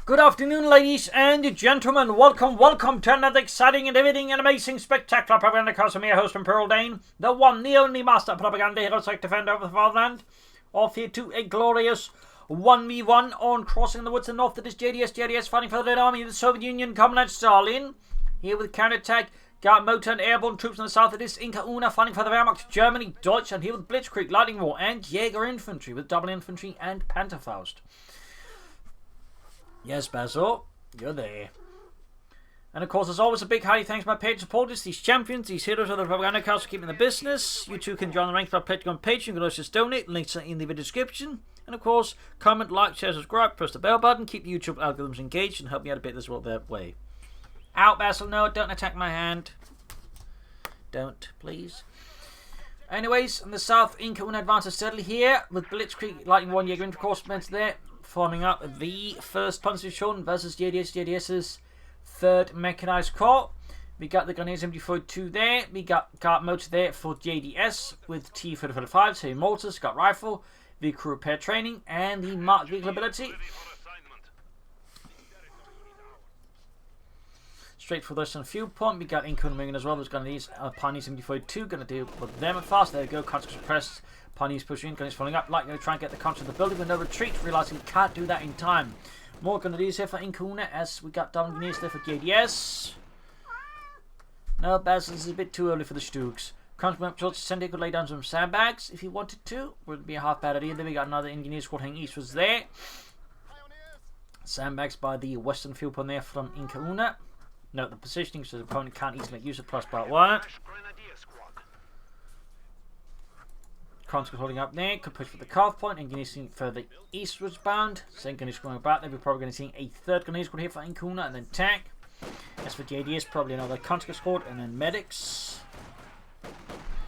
Good afternoon, ladies and gentlemen. Welcome to another exciting and riveting and amazing spectacular Propagandacaster. I'm your host from Pearl Dane, the one, the only master propaganda hero, like defender of the fatherland. Off here to a glorious 1v1 on crossing the woods and north. That is JDSJDS fighting for the Red Army of the Soviet Union, Comrade Stalin. Here with counterattack, Guard Motor and airborne troops on the south. That is IncaUna fighting for the Wehrmacht, Germany, Deutschland. Here with Blitzkrieg, Lightning War, and Jaeger Infantry with double infantry and Panzerfaust. Yes, Basil, you're there. And of course, as always, a big highly thanks to my paid supporters, these champions, these heroes of the Propagandacaster keeping the business. You too can join the ranks by pledging on Patreon. You can also just donate. Links are in the video description. And of course, comment, like, share, subscribe, press the bell button, keep the YouTube algorithms engaged, and help me out a bit as well that way. Out, Basil, no, don't attack my hand. Don't, please. Anyways, in the south, IncaUna advances steadily here with Blitzkrieg, Lightning War, Jaeger Reinforcements there. Forming up the 1st Panzerdivision versus JDSJDS's 3rd Mechanized Corps. We got the Grenadiers MG42 there. We got Guard Motor there for JDS with T-35, heavy mortars, got rifle, vehicle repair training, and the marked vehicle ability. Straight for this on fuel point. We got IncaUna moving as well. There's Grenadiers, Pioneers MG42, going to deal with them at fast. There we go, contact suppressed. Pioneers pushing in, Grenadiers following up, like going to try and get the control of the building with no retreat, realising we can't do that in time. More Grenadiers here for IncaUna as we got double Grenadiers there for JDS. No, Baz, this is a bit too early for the Stooks. Constable up towards Sandy could lay down some sandbags if he wanted to. Wouldn't be a half bad idea. Then we got another engineer squad heading eastwards there. Sandbags by the western field point there from IncaUna. Note the positioning so the opponent can't easily use it, plus part 1. Conscript holding up there, could push for the carve point, and Guineas further eastwards bound. Second Guineas going back there, we're probably going to see a 3rd Guineas squad here for IncaUna, and then tank. As for JDS, probably another conscript squad, and then medics.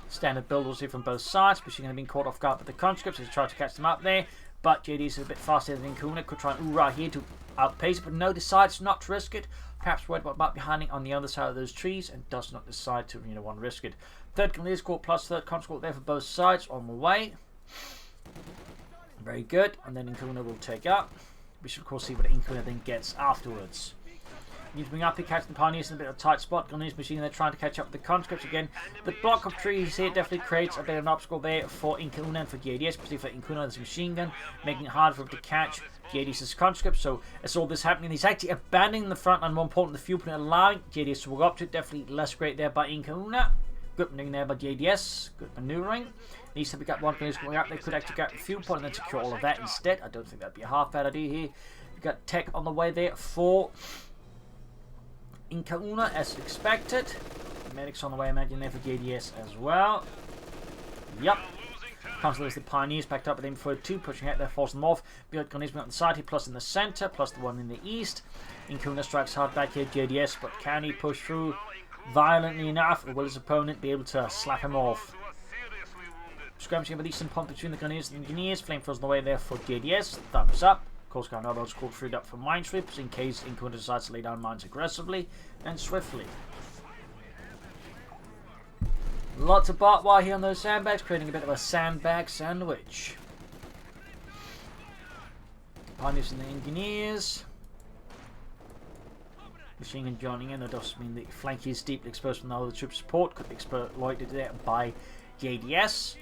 Standard builders here from both sides, but she's going to be caught off guard by the conscripts as he tried to catch them up there. But JDS is a bit faster than IncaUna, could try and hoorah here to outpace it, but no, decides not to risk it. Perhaps worried what might be hiding on the other side of those trees, and does not decide to, want to risk it. 3rd Grenadier Corps plus 3rd Conscript there for both sides on the way. Very good, and then IncaUna will take up. We should of course see what IncaUna then gets afterwards. Need to bring up here, catch the Pioneers in a bit of a tight spot. Grenadiers machine there trying to catch up with the conscripts again. The block of trees here definitely creates a bit of an obstacle there for IncaUna and for JDS, particularly for IncaUna there's a machine gun, making it hard for him to catch JDS's conscripts. So as all this happening, he's actually abandoning the front line, more important the fuel point, allowing JDS to walk up to it. Definitely less great there by IncaUna. Good maneuvering there by JDS. Good maneuvering. Needs to pick up one Grenadiers going up. They could actually get the fuel point and then secure all of that instead. I don't think that'd be a half bad idea here. We got tech on the way there for IncaUna as expected. Medics on the way, I imagine, there for JDS as well. Yep. There's the Pioneers backed up with M42, pushing out their force north. We got Grenadiers on the side here, plus in the centre, plus the one in the east. IncaUna strikes hard back here, JDS, but can he push through violently enough, or will his opponent be able to slap him off? Skirmishing with eastern point between the Grenadiers and Engineers. Flamethrowers on the way there for JDS. Thumbs up. Of course, got another squad freed up for mine sweeps in case IncaUna decides to lay down mines aggressively and swiftly. Lots of barbed wire here on those sandbags, creating a bit of a sandbag sandwich. Pioneers and the Engineers. Machine gun joining in, that does mean the flank is deeply exposed from the other troop support. Could be exploited there by JDS.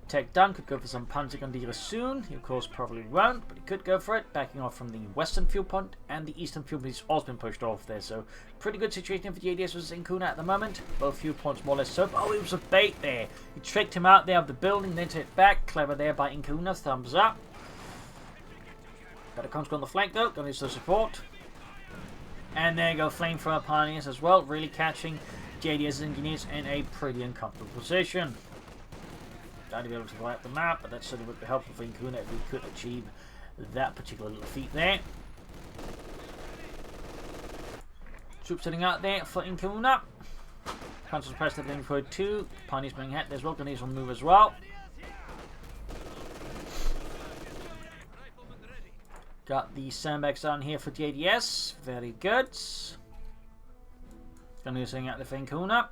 Tech done, could go for some Panzer gun soon. He of course probably won't, but he could go for it. Backing off from the western field point, and the eastern field point has also been pushed off there. So pretty good situation for JDS versus IncaUna at the moment. Both field points more or less so. Oh, it was a bait there. He tricked him out there of the building, then to hit back. Clever there by IncaUna. Thumbs up. Got a conscript on the flank though. Gonna use the support. And there you go, Flamethrower Pioneers as well. Really catching JDS Engineers in a pretty uncomfortable position. Glad to be able to light up the map, but that certainly would be helpful for IncaUna if we could achieve that particular little feat there. Troops sitting out there for IncaUna. Constant press at for 2. Pioneers being hit as well. Grenadiers on move as well. Got the sandbags down here for JDS. Very good. Grenadiers sitting out there for IncaUna.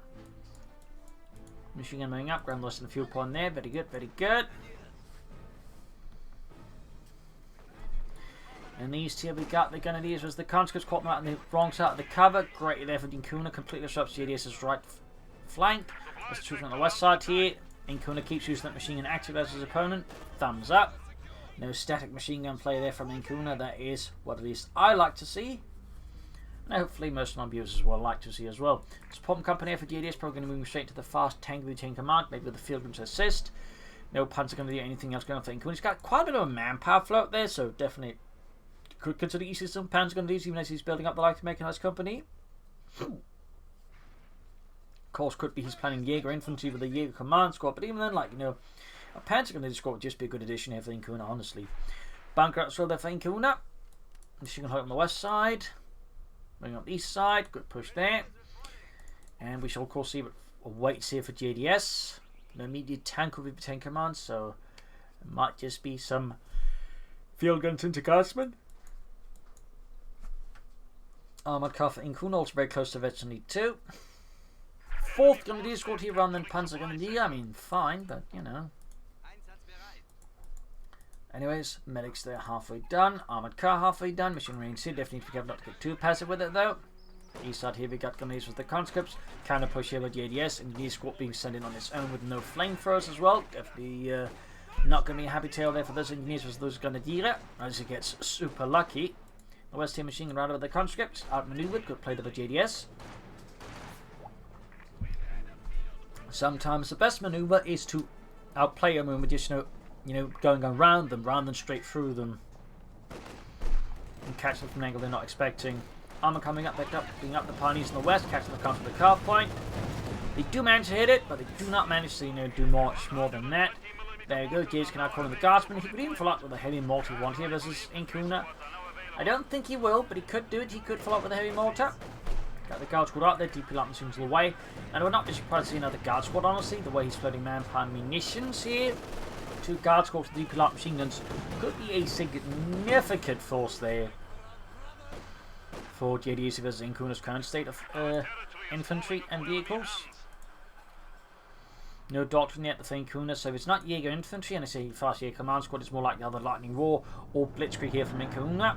Machine gun moving up, ground loss in the fuel point there. Very good, very good. And these two we got the Grenadiers as the conscripts caught them out on the wrong side of the cover. Great there for IncaUna, completely disrupts JDS's right flank. Let's choose on the west side here. IncaUna keeps using that machine gun active as his opponent. Thumbs up. No static machine gun play there from IncaUna. That is what at least I like to see. And hopefully most of my viewers as well like to see as well. Support company for JDS, probably going to move straight to the fast tank routine command, maybe with the field gun's assist. No Panzer going to do anything else going on for IncaUna. He's got quite a bit of a manpower float there, so definitely could consider using some Panzer gun duties even as he's building up the light mechanized company. Of course, could be he's planning Jaeger infantry with the Jaeger command squad, but even then, like, you know, a Panzer gun squad would just be a good addition here for IncaUna, honestly. Bunker out there for IncaUna. Machine gun on the west side. Bring up the east side, good push there. And we shall of course see what waits here for JDS. No immediate tank will be tank command, so it might just be some field guns into guardsmen. Armoured car for IncaUna, also very close to Veteran 2. Fourth Grenadier squad here rather than Panzer Grenadier. I mean, fine, but you know. Anyways, medics there halfway done. Armoured car halfway done. Machine range here. Definitely need to be careful not to get too passive with it though. East side here we got Grenadiers with the conscripts. Counter push here with JDS. And the squad being sent in on its own with no flamethrowers as well. Definitely not going to be a happy tale there for those engineers versus those Grenadier. As it gets super lucky. The west here machine gun right with the conscripts. Outmaneuvered. Good play to the JDS. Sometimes the best maneuver is to outplay a movement, just you know, going around them rather than straight through them and catch them from an angle they're not expecting. Armour coming up, being up the pioneers in the west, catching the counter to the car point. They do manage to hit it, but they do not manage to, you know, do much more than that. There you go, James can now call in the guardsman. He could even follow up with a heavy mortar one here versus IncaUna. I don't think he will, but he could do it. He could follow up with a heavy mortar. Got the guard squad out there, DP light machines away. And we're not just surprised to see another guard squad, honestly, the way he's floating manpower munitions here. Two guard squads with DP light machine guns could be a significant force there for JDS versus IncaUna's current state of infantry and vehicles. No doctrine yet for IncaUna, so if it's not Jaeger infantry and it's a fast Jaeger command squad, it's more like the other Lightning Roar or Blitzkrieg here from IncaUna.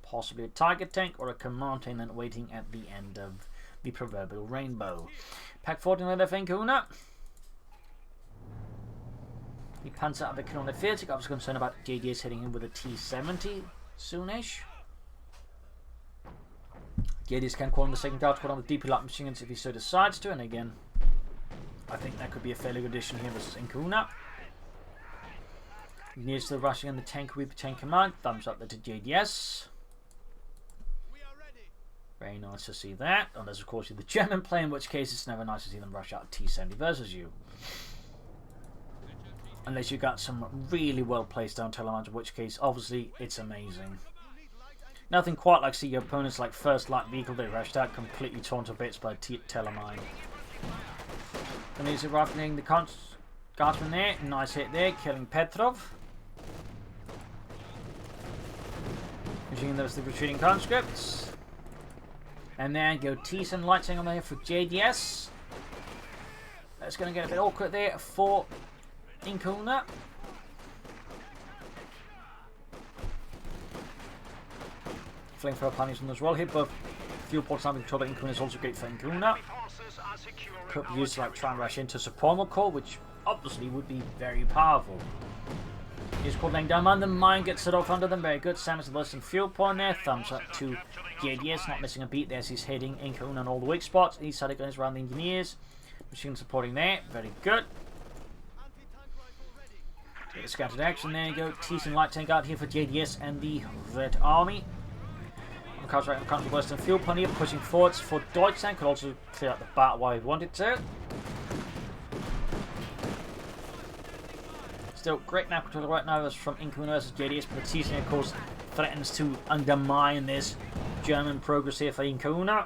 Possibly a target tank or a command tank then waiting at the end of the proverbial rainbow. Pack 14 letter for IncaUna. The Panzer out the Canona 30. I was concerned about JDS hitting him with a T-70 soonish. JDS can call him the second guard squad on the DP light machine guns if he so decides to, and again, I think that could be a fairly good addition here versus IncaUna. Near to the rushing and the tank Reaper tank command. Thumbs up there to JDS. Very nice to see that. Unless of course you're the German play, in which case it's never nice to see them rush out T-70 versus you. Unless you got some really well placed down telemines, in which case obviously it's amazing. Nothing quite like see your opponent's like first light vehicle they rushed out completely torn to bits by telemine. And he's rifling the guardsman there. Nice hit there, killing Petrov. Machine those the retreating conscripts. And then go T-70 lighting on there for JDS. That's going to get a bit awkward there for IncaUna. Flamethrower pioneers on as well. Hit both fuel ports and control, but IncaUna is also great for IncaUna. Could be used to like try and rush into support core, which obviously would be very powerful. He's called laying down man, the mine gets set off under them. Very good. Sam is less than fuel point there. Thumbs up to JDS, not missing a beat there as he's hitting IncaUna on all the weak spots. East side goes around the engineers. Machine supporting there. Very good. Get a scattered action. There you go. T-70 light tank out here for JDS and the Red Army. On the cards right in the country western fuel point here, pushing forwards for Deutschland. Could also clear out the bat while he wanted to. Still, great map control right now is from IncaUna versus JDS, but the T-70 of course threatens to undermine this German progress here for IncaUna.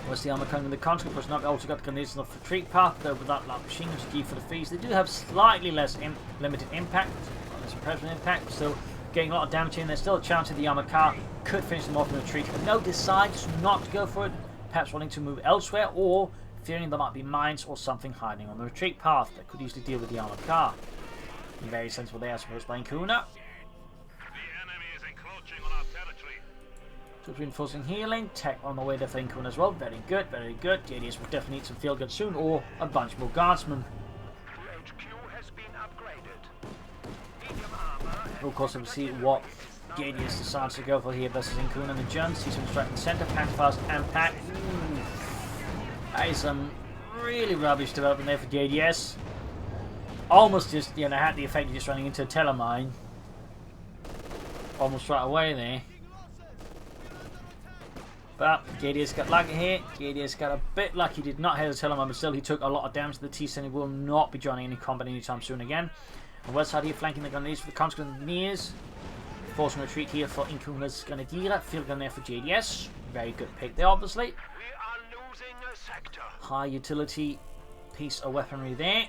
Where's the armor coming in the conscript? But not also got the Grenadiers on the retreat path, though without light machine guns G for the fees. They do have slightly less limited impact, less impressive impact, but still getting a lot of damage in. There's still a chance that the armor car could finish them off in the retreat. But no, decides not to go for it, perhaps wanting to move elsewhere, or fearing there might be mines or something hiding on the retreat path that could easily deal with the armored car. Very sensible there, I suppose, by IncaUna. The enemy is encroaching on our territory. Troops reinforcing healing. Tech on the way there for IncaUna as well. Very good, very good. JDS will definitely need some field guns soon, or a bunch more guardsmen. HQ has been upgraded. Medium armor. Of course, we'll see what JDS decides to go for here versus IncaUna and the Juns. See some strike in the center, Pantherfast and Pack. That is some really rubbish development there for JDS. Almost just, you know, had the effect of just running into a telemine. Almost right away there. But JDS got lucky here. JDS got a bit lucky. Did not hit a telemine, but still he took a lot of damage to the T-70. Will not be joining any combat anytime soon again. On the west side here, flanking the Grenadiers for the consequent engineers. Forcing retreat here for IncaUna's Grenadier. Field gun there for JDS. Very good pick there, obviously. We are losing a sector. High utility piece of weaponry there.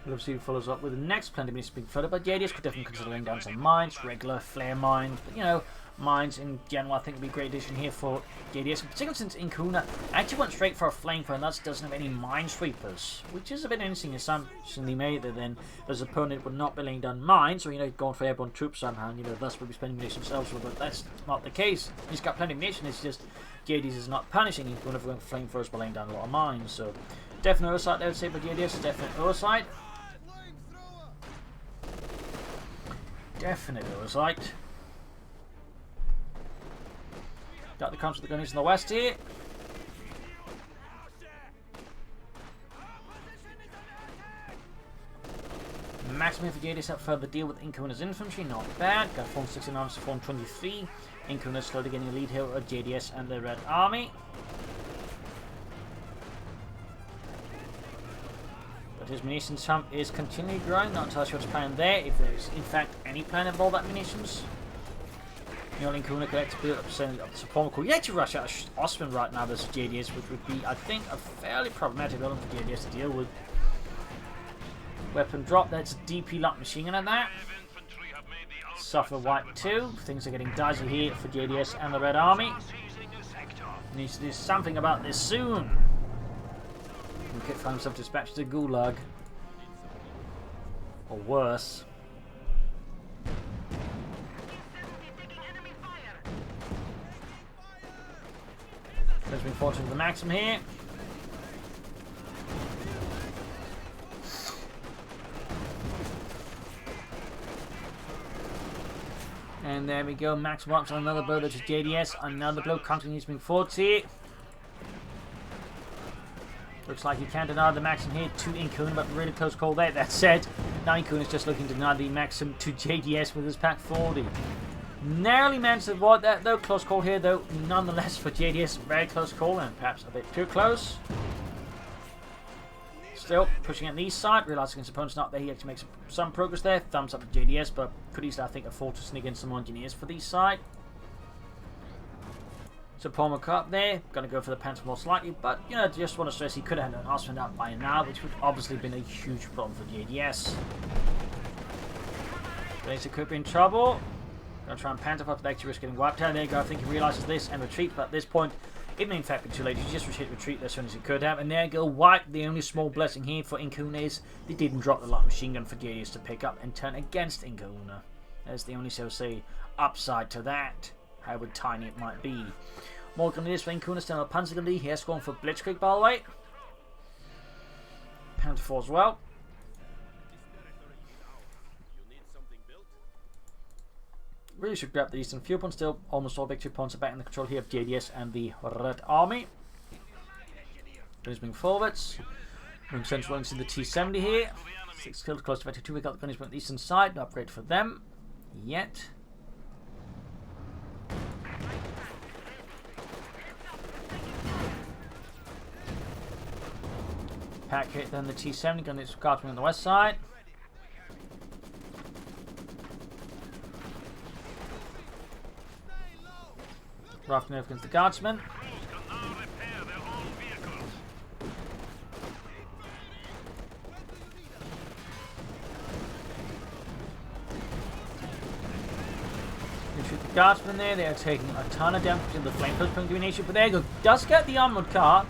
We'll see who follows up with the next plenty of minutes being further, but JDS could definitely consider laying down some mines, regular flare mines, but you know, mines in general I think would be a great addition here for JDS, particularly since IncaUna actually went straight for a flamethrower and thus doesn't have any mine sweepers, which is a bit interesting assumption they made that then his opponent would not be laying down mines, or you know, going for airborne troops somehow, and you know, thus would be spending munitions elsewhere, but that's not the case. He's got plenty of munitions, it's just JDS is not punishing IncaUna for going for flamethrowers by laying down a lot of mines, so definite oversight I would say, but JDS, definite oversight. Definite oversight. Got the comms with the gunners in the west here. Maximum for JDS up further deal with IncaUna's infantry, not bad. Got 416 arms to 423. IncaUna slowly getting a lead here at JDS and the Red Army. His munitions hump is continually growing, not entirely sure what's planned there, if there's in fact any plan involved that munitions. You know, IncaUna could actually build up the support call. You actually rush out Osman right now versus JDS, which would be, I think, a fairly problematic element for JDS to deal with. Weapon drop, that's a DP lock machine gun at that. Suffer White 2. Things are getting dicey here for JDS and the Red Army. Needs to do something about this soon. He could find himself dispatched to Gulag. Or worse. There's been fortune for the Maxim here. And there we go, Max walks on another blow to JDS, another blow continues being forward here. Looks like he can't deny the Maxim here to IncaUna, but really close call there. That said, now IncaUna is just looking to deny the Maxim to JDS with his Pack 40. Narrowly managed to avoid that though. Close call here though, nonetheless for JDS. Very close call and perhaps a bit too close. Still pushing at the east side, realizing his opponent's not there. He actually makes some progress there. Thumbs up to JDS, but could easily, I think, afford to sneak in some engineers for the east side. So Paul McCart there, going to go for the Panther more slightly, but you know, just want to stress he could have had an Osman out by now, which would obviously have been a huge problem for JDS. Blazer could be in trouble. Going to try and Panther after actually risk getting wiped out. There you go. I think he realizes this and retreats, but at this point, it may in fact be too late. He just retreat as soon as he could have, and there you go. Wipe. The only small blessing here for IncaUna is they didn't drop the light machine gun for JDS to pick up and turn against IncaUna. That's the only, so to say, upside to that. However tiny it might be. More Grenadiers for IncaUna, still on Panzer Grenadier. He has gone for Blitzkrieg, by the way. Panther 4 as well. Really should grab the eastern fuel point. Still, almost all victory points are back in the control here of JDS and the Red Army. Gunners moving forwards. Moving central into the T-70 here. 6 killed, close to 52. We got the gunners on the eastern side. No upgrade for them yet. Pack hit, then the T-70 gun is guarding on the west side. Rafting over against the guardsmen. The guardsmen there, they are taking a ton of damage to the flamethrowers, putting to an issue, but there you go. Does get the armored car.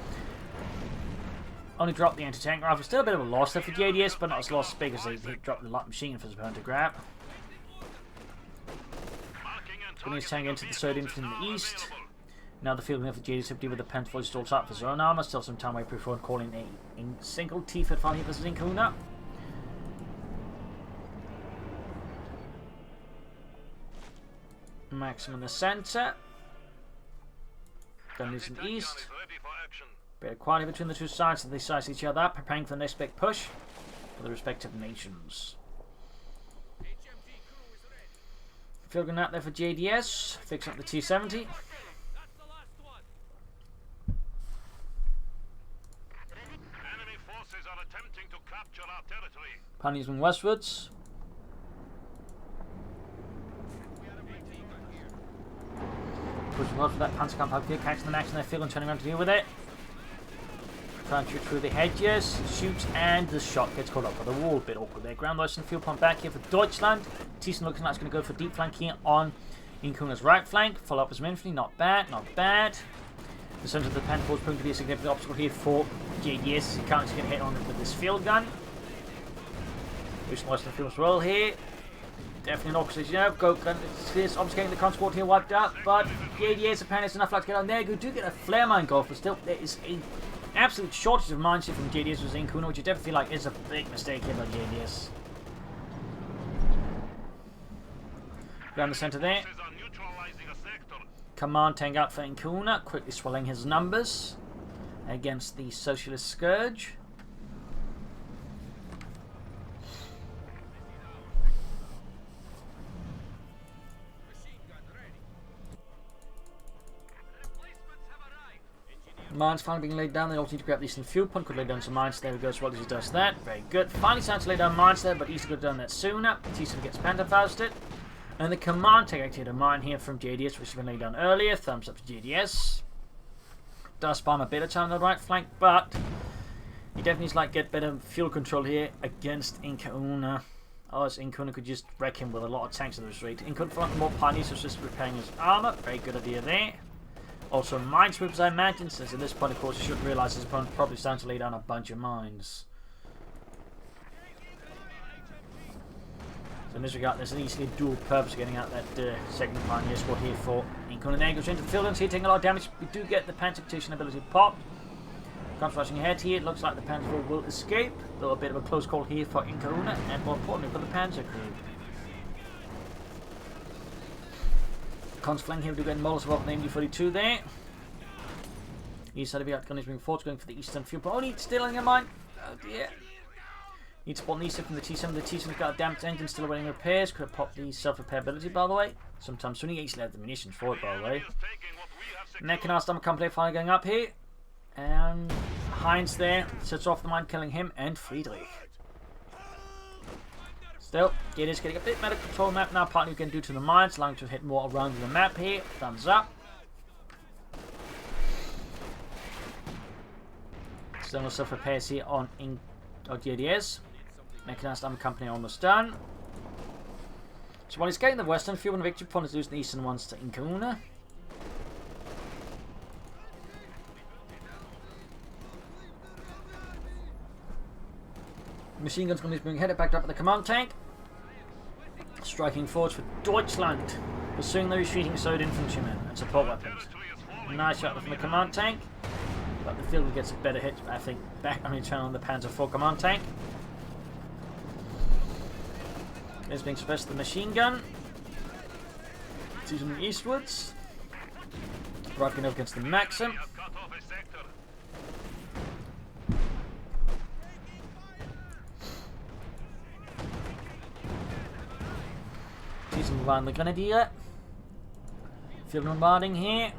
Only dropped the anti-tank rifle. Still a bit of a loss there for JDS, but not as loss as big as they dropped the light machine for his opponent to grab. Putting his tank into the third infantry in the east. Now the field for JDS to deal with the Pentafoil stalls up for his own armor. Still some time away before calling a single T-Fed final here versus IncaUna. Maximum in the center. Gunneries in the east. Bit of quiet between the two sides as they size each other up, preparing for the next big push for the respective nations. Field gun out there for JDS, fixing up the T-70. Enemy forces are attempting to capture our territory. Pioneers moving westwards. Pushing well for that Panzer camp up here, catching the max in their field and turning around to deal with it. Trying to shoot through the hedges, shoots, and the shot gets caught up by the wall. Bit awkward there. Ground Western field pump back here for Deutschland. Thiessen looking like it's going to go for deep flank here on IncaUna's right flank. Follow up with some infantry, not bad, not bad. The centre of the Pentafoil is proving to be a significant obstacle here for JDS. He can't get hit on it with this field gun. Losing Western field as well here. Definitely an opposition. Go gun. It's obviously getting the conscript here wiped out, but JDS apparently has enough luck to get on there. You do get a flare mine goal, but still there is a absolute shortage of mines here from JDS versus IncaUna, which I definitely feel like is a big mistake here by JDS. Down the centre there. Command tank out for IncaUna, quickly swelling his numbers against the Socialist Scourge. Mines finally being laid down. They also need to grab the eastern field point. Could lay down some mines. There we go as well as he does that. Very good. Finally starting to lay down mines there, but East could have done that sooner. Thiessen gets Pantherfausted. And the command tank activated a mine here from JDS, which has been laid down earlier. Thumbs up to JDS. Does spam a bit of time on the right flank, but he definitely needs to get better fuel control here against IncaUna. Otherwise, IncaUna could just wreck him with a lot of tanks at this rate. IncaUna front more pioneers, so just repairing his armor. Very good idea there. Also, mine sweepers, I imagine, since at this point, of course, you should realise his opponent probably starting to lay down a bunch of mines. So in this regard, there's an easily dual purpose getting out that second pioneer squad here for IncaUna. There goes into the field and here taking a lot of damage. We do get the Panzer ability popped. Comes rushing ahead here. It looks like the Panzer will escape, though a bit of a close call here for IncaUna, and more importantly for the Panzer crew. Cons flank here, we do get Molotov off the MD-42 there. East side of the outgun is being forced, going for the eastern field. But only stealing a mine. Oh dear. Need to spot an east from the T7. The T7's got a damaged engine, still awaiting repairs. Could have popped the self-repair ability, by the way. Sometime soon. He actually had the munitions for it, by the way. Neckenast Armor Company finally going up here. And Heinz there sets off the mine, killing him and Friedrich. Still, it is getting a bit better control map now. Partly we can do to the mines, allowing to hit more around the map here. Thumbs up. Still no self-repairs here on JDS. Mechanized Armor Company almost done. So while he's getting the western field, and the victory point is losing the eastern ones to IncaUna. Machine guns going to be being headed back up at the command tank. Striking forwards for Deutschland. Pursuing the retreating Soviet infantrymen and support weapons. Nice shot from the command tank. But the field gets a better hit, I think, turn on the Panzer IV command tank. There's being suppressed the machine gun. It's using eastwards. Rifling up against the Maxim. Using around the Grenadier. Field bombarding here.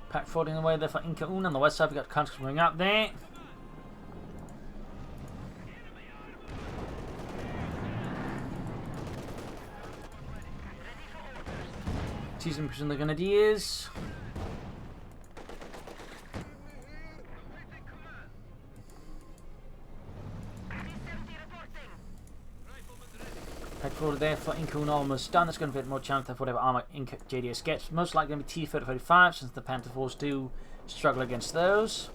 Pack floating away there for IncaUna. On the west side, we've got countries going up there. Teasing pushing the Grenadiers. Pack forward there for IncaUna almost done. There's going to be a bit more chance of whatever armor JDS gets. Most likely going to be T-35 since the Panther Force do struggle against those.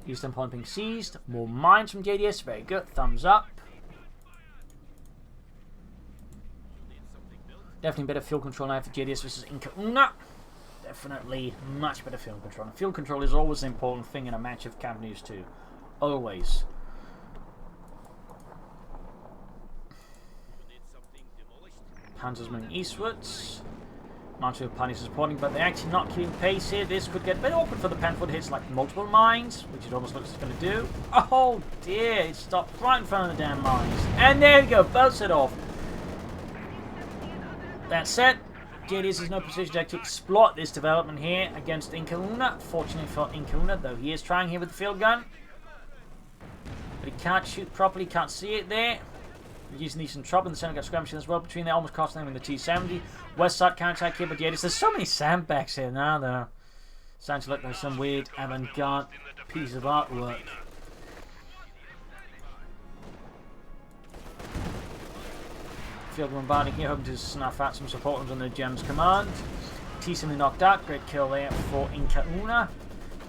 Eastern point being seized. More mines from JDS. Very good. Thumbs up. Definitely better field control now for JDS versus IncaUna. Definitely much better field control. And field control is always an important thing in a match of companies too. Always. Panzers moving eastwards. Mounted with panics supporting, but they're actually not keeping pace here. This could get a bit awkward for the Panther. Hits like multiple mines, which it almost looks like it's going to do. Oh dear, it stopped right in front of the damn mines. And there we go, both set off. That said, JDS is no position to actually exploit this development here against IncaUna. Fortunately for IncaUna, though, he is trying here with the field gun. But he can't shoot properly, can't see it there. Using these in trouble in the center, got skirmishing as well between there, almost costing them in the T-70. West side counter-attack here, but yeah, there's so many sandbags here now, though. Starting to look like some weird avant-garde piece of artwork. Field bombarding here, hoping to snuff out some support under the Gems command. T-70 knocked out, great kill there for IncaUna.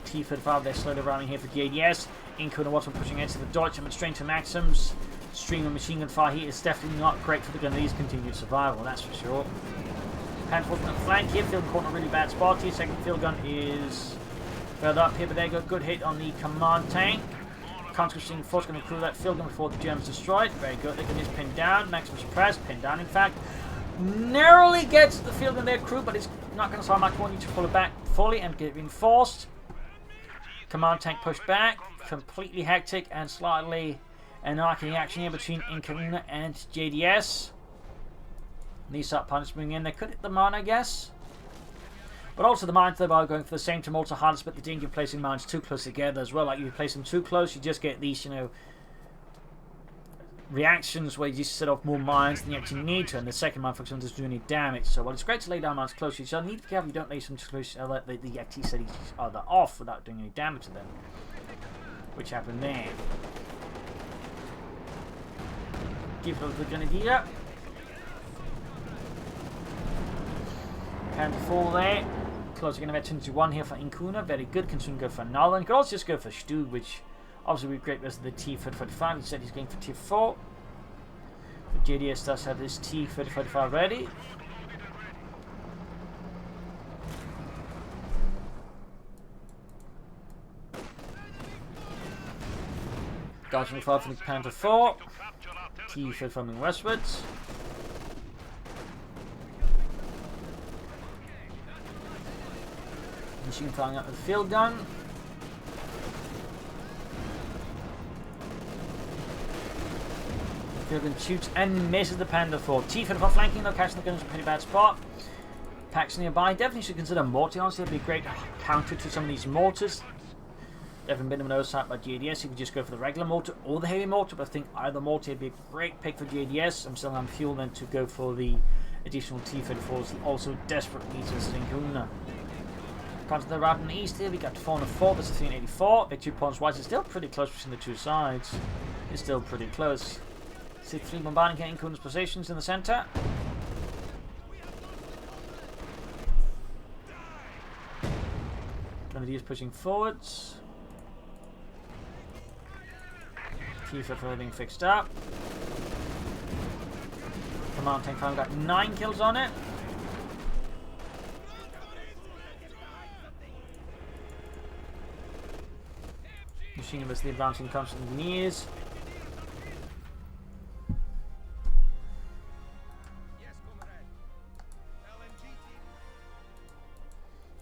T-35 they're slowly rounding here for JDS. IncaUna was pushing into the Deutsch and straight to Maxims. Stream of machine gun fire here is definitely not great for the Gunnery's continued survival, that's for sure. Panther Force on the flank here, field caught in a really bad spot here. Second field gun is further up here, but they got a good hit on the command tank. Conscripting Force going to crew that field gun before the Germans destroyed. Very good, they can just pin down, Maximum suppressed, pin down in fact. Narrowly gets the field gun their crew, but it's not going to sound like one need to pull it back fully and get reinforced. Command tank pushed back, completely hectic and slightly anarchic action here between IncaUna and JDS. These start punches moving in. They could hit the mine, I guess. But also the mines, though, are going for the same to also hard, but the danger of placing mines too close together as well. Like, if you place them too close, you just get these, you know, reactions where you just set off more mines than you actually need to, and the second mine, for example, doesn't do any damage. So, while it's great to lay down mines close to each other, you need to be careful you don't lay them too close to each other, they actually set each other off without doing any damage to them. Which happened there. Give it a good idea. Panther 4 there. Closing in about 2-1 here for IncaUna. Very good. Can soon go for another. And could also just go for Stu, which obviously would be great versus the T-35. Instead, he's going for T4. But JDS does have this T-35 ready. Dodging fire from the Panther 4. T-35 moving westwards. Machine firing up with the field gun. Field gun shoots and misses the Panther 4. T-35 flanking, though, catching the guns in a pretty bad spot. Packs nearby. Definitely should consider mortar. Honestly, it'd be a great counter to some of these mortars. Definitely been oversight by JDS. You could just go for the regular mortar or the heavy mortar, but I think either mortar would be a great pick for JDS. I'm still on fuel then to go for the additional T-34s. Also desperately needs us IncaUna. Comes to the right and east here, we got 4 and 4, that's a 384. Big 2 points wide, it's still pretty close between the two sides. It's still pretty close. 6-3 bombarding getting IncaUna's positions in the centre. Grenadiers pushing forwards. T-34 being fixed up. Command tank finally got 9 kills on it. Machine gun the advancing constant engineers.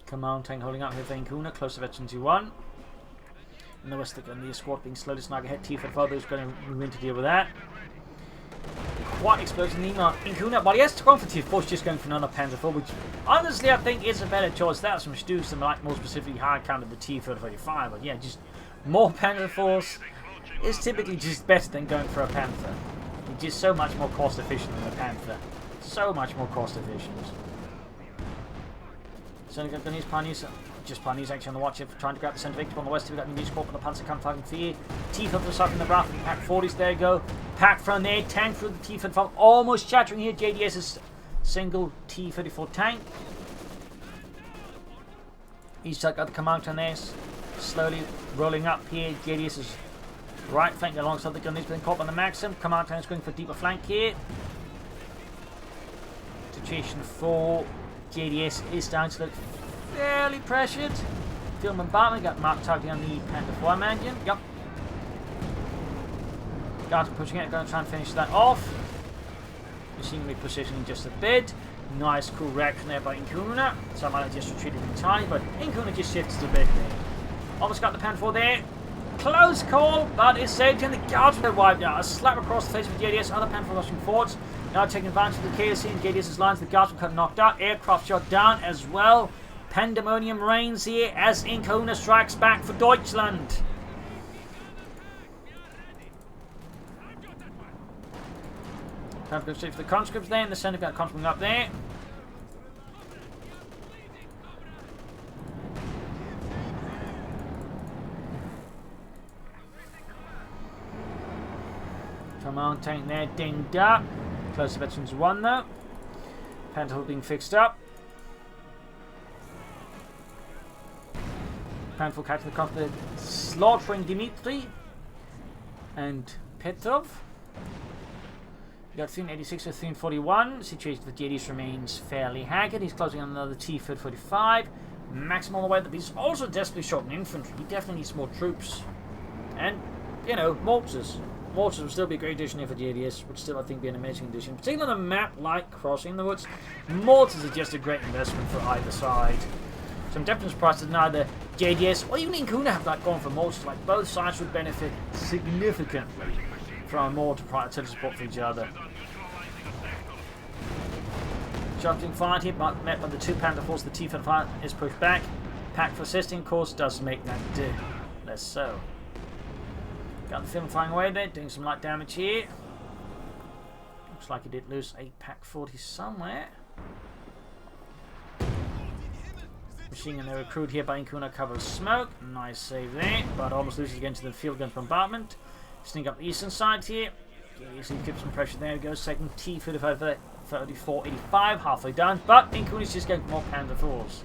Command tank holding up here for IncaUna, close to veteran 2-1. And the rest of the squad being slowly snug ahead. T-35 is going to move in to deal with that. Quite explosive IncaUna, but yes, going for T-4, she's just going for another Panther 4, which honestly I think is a better choice. That's from Stu's and like more specifically hard counter the T-35, but yeah, just more Panther 4s is typically just better than going for a Panther. It's just so much more cost efficient than a Panther. So much more cost efficient. So we've got these pioneers just behind these actually on the watch here for trying to grab the centre victim on the west. We've got the News Corp with the Panzer camouflaging fear. T-Fed for sucking the breath from Pack 40s. There you go. Pack from there. Tank through the T-Fed from almost shattering here. JDS's single T-34 tank. He's got the command on there. Slowly rolling up here. JDS is right flank alongside the gun. He's been caught by the Maxim. Command tank is going for a deeper flank here. Situation for JDS is down to look fairly pressured. Field bombardment. Got Mark targeting on the Panther 4 engine. Yep. Guards pushing it. Going to try and finish that off. Machine repositioning just a bit. Nice cool reaction there by IncaUna. Somehow just retreated entirely, but IncaUna just shifts a bit there. Almost got the Panther 4 there. Close call, but it's saved and the guards were wiped out. A slap across the face of JDS. Other Panther rushing forwards. Now taking advantage of the KSC and JDS's lines. The guards were cut knocked out. Aircraft shot down as well. Pandemonium reigns here as IncaUna strikes back for Deutschland. Time to go straight for the conscripts there. In the centre, got a conscript up there. Command tank there, dinged up. Close to veterans 1 though. Panther being fixed up. Panther catching the conscript, slaughtering Dimitri and Petrov. We got 386 or 341. Situation for JDS remains fairly haggard. He's closing on another T-45. Maximum on the way, but he's also desperately short in infantry. He definitely needs more troops. And, you know, mortars. Mortars would still be a great addition here for JDS. Would still, I think, be an amazing addition. Particularly on a map like Crossing the Woods. Mortars are just a great investment for either side. So I'm definitely surprised that neither JDS or even IncaUna have that going for mortars. Like, both sides would benefit significantly from more to artillery support for each other. Shots being fired here, but met by the 2 Panther force. The T-55 is pushed back. Pack for assisting, of course, does make that do. Less so. Got the film flying away there, doing some light damage here. Looks like he did lose a Pack 40 somewhere. Machine gun recruit here by IncaUna, covers smoke. Nice save there, but almost loses again to the field gun bombardment. Sneak up the eastern side here. You see, keep some pressure there. It goes second T-35, 34-85, halfway done. But IncaUna's just going for more Panther 4s.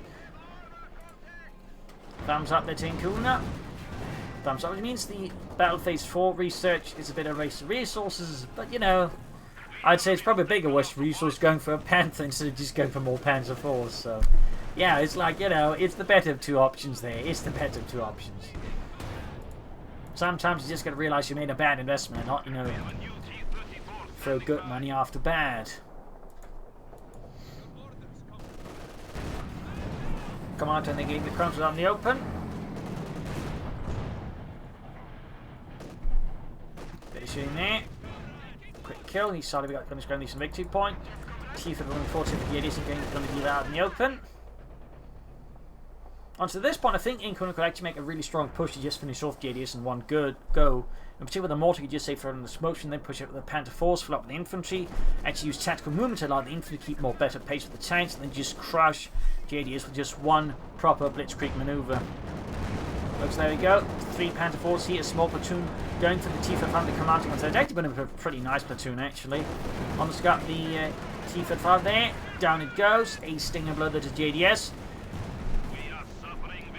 Thumbs up there to IncaUna. Thumbs up, which means the Battle Phase 4 research is a bit of a waste of resources. But, you know, I'd say it's probably a bigger waste of resources going for a Panther instead of just going for more Panther 4s. So, yeah, it's like, you know, it's the better of two options there. It's the better of two options. Sometimes you just got to realise you made a bad investment and not, you know, throw good money after bad. Come on, and they get the crumbs out in the open. Bit of shooting there. Quick kill. He's sorry we got going to some victory point. T-Fed running forward to the JDS and going to do that out in the open. Onto this point, I think IncaUna could actually make a really strong push to just finish off JDS in one good go. In particular, with the mortar, you could just say throw in the smoke and then push it with the Panther force, fill up with the infantry. Actually use tactical movement to allow the infantry to keep more better pace with the tanks, and then just crush JDS with just one proper Blitzkrieg maneuver. Looks, there we go. 3 Panther force here, a small platoon going for the T-55 commanding on third. It's actually been a pretty nice platoon, actually. Almost got the T-55 there. Down it goes. A stinger blow there to JDS.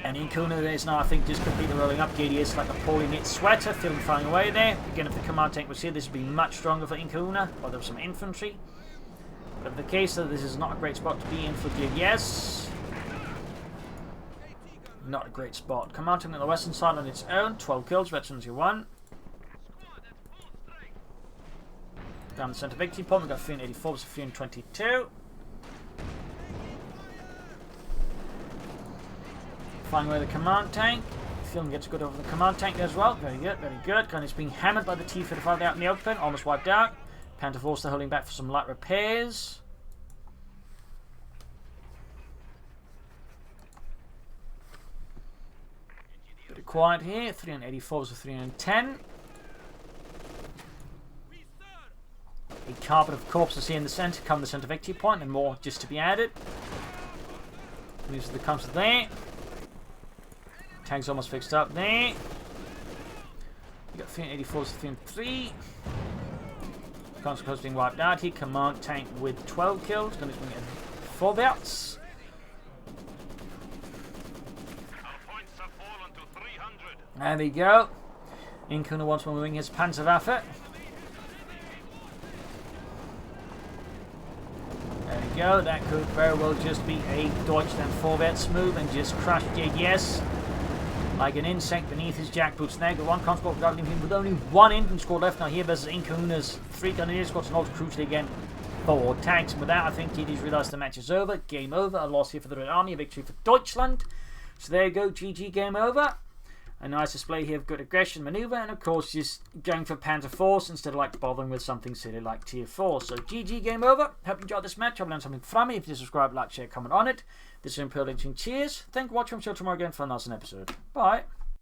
And IncaUna is now, I think, just completely rolling up JDS like a poorly knit sweater, feeling flying away there. Again, if the command tank was here, this would be much stronger for IncaUna, or there was some infantry. But in the case that this is not a great spot to be in for JDS. Not a great spot. Command tank on the western side on its own, 12 kills, veterans you won. Down the centre victory point, we've got 384 versus 322. Flying away the command tank. Film gets good over the command tank as well. Very good, very good. Kind of being hammered by the T-55 out in the open. Almost wiped out. Panther force still holding back for some light repairs. Bit of quiet here. 384 versus 310. A carpet of corpses here in the centre. Come the centre victory point and more just to be added. Moves to the comes there. Tank's almost fixed up there. You got 384 to 303. Conscript host being wiped out here. Command tank with 12 kills. Going to swing in 4 belts. Our points have fallen to 300. There we go. IncaUna once more moving his Panzerwaffe. There we go. That could very well just be a Deutschland Vorwärts move and just crush JDS like an insect beneath his jackboots. There, got 1 conscript governing him with only 1 infantry squad left. Now here versus IncaUna's 3 Grenadier squads and also crucially again 4 tanks. And with that, I think JDS realised the match is over. Game over. A loss here for the Red Army. A victory for Deutschland. So there you go. GG. Game over. A nice display here of good aggression manoeuvre, and of course just going for Panzer Force instead of like bothering with something silly like Tier 4. So GG, game over. Hope you enjoyed this match. Hope you learned something from it. If you subscribe, like, share, comment on it. This is Imperial Cheers. Thank you for watching. I'm sure tomorrow again for another episode. Bye.